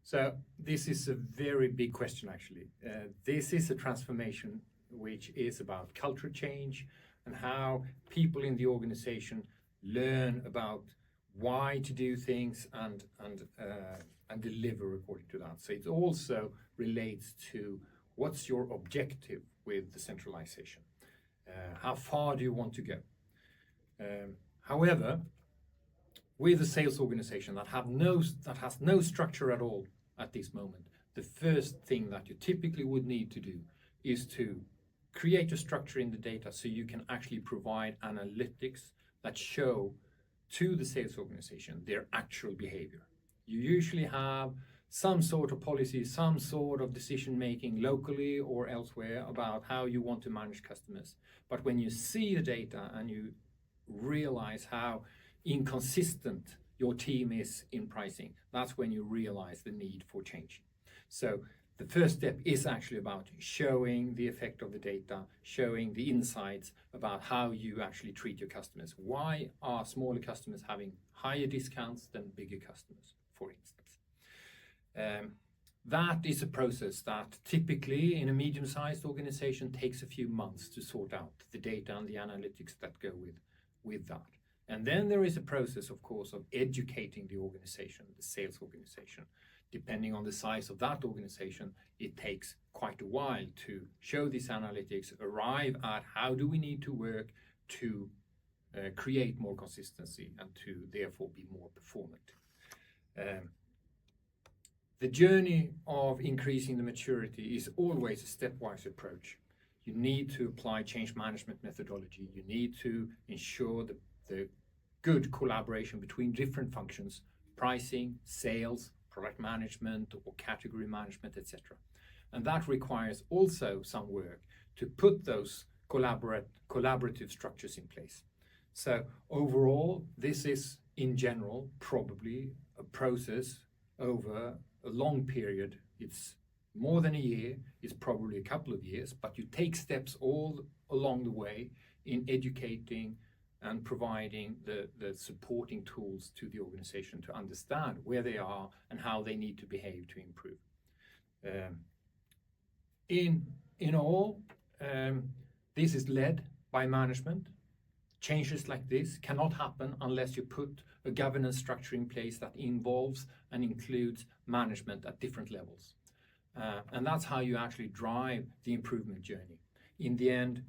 So this is a very big question, actually. This is a transformation which is about culture change and how people in the organization learn about why to do things and deliver according to that. So it also relates to what's your objective with the centralization. How far do you want to go? However, with a sales organization that has no structure at all at this moment, the first thing that you typically would need to do is to create a structure in the data so you can actually provide analytics that show to the sales organization their actual behavior. You usually have some sort of policy, some sort of decision making locally or elsewhere about how you want to manage customers. But when you see the data and you realize how inconsistent your team is in pricing, that's when you realize the need for change. So the first step is actually about showing the effect of the data, showing the insights about how you actually treat your customers. Why are smaller customers having higher discounts than bigger customers, for instance? That is a process that typically in a medium-sized organization takes a few months to sort out the data and the analytics that go with that. And then there is a process, of course, of educating the organization, the sales organization. Depending on the size of that organization, it takes quite a while to show these analytics, arrive at how do we need to work to create more consistency and to therefore be more performant. The journey of increasing the maturity is always a stepwise approach. You need to apply change management methodology. You need to ensure the good collaboration between different functions, pricing, sales, product management, or category management, etc. And that requires also some work to put those collaborative structures in place. So overall, this is in general probably a process over a long period. It's more than a year, it's probably a couple of years, but you take steps all along the way in educating and providing the supporting tools to the organization to understand where they are and how they need to behave to improve. In all, this is led by management. Changes like this cannot happen unless you put a governance structure in place that involves and includes management at different levels. And that's how you actually drive the improvement journey. In the end,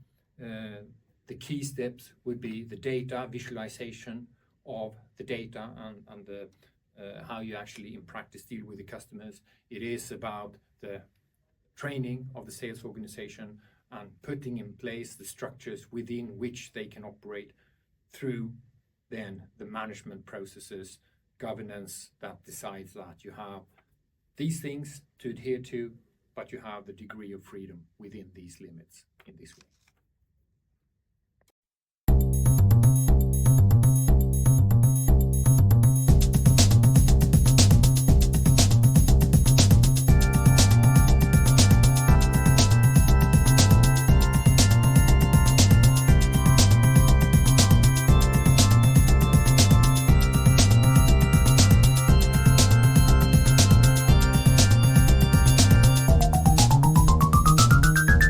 the key steps would be the data visualization of the data and how you actually in practice deal with the customers. It is about the training of the sales organization and putting in place the structures within which they can operate through then the management processes, governance that decides that you have these things to adhere to, but you have the degree of freedom within these limits in this way.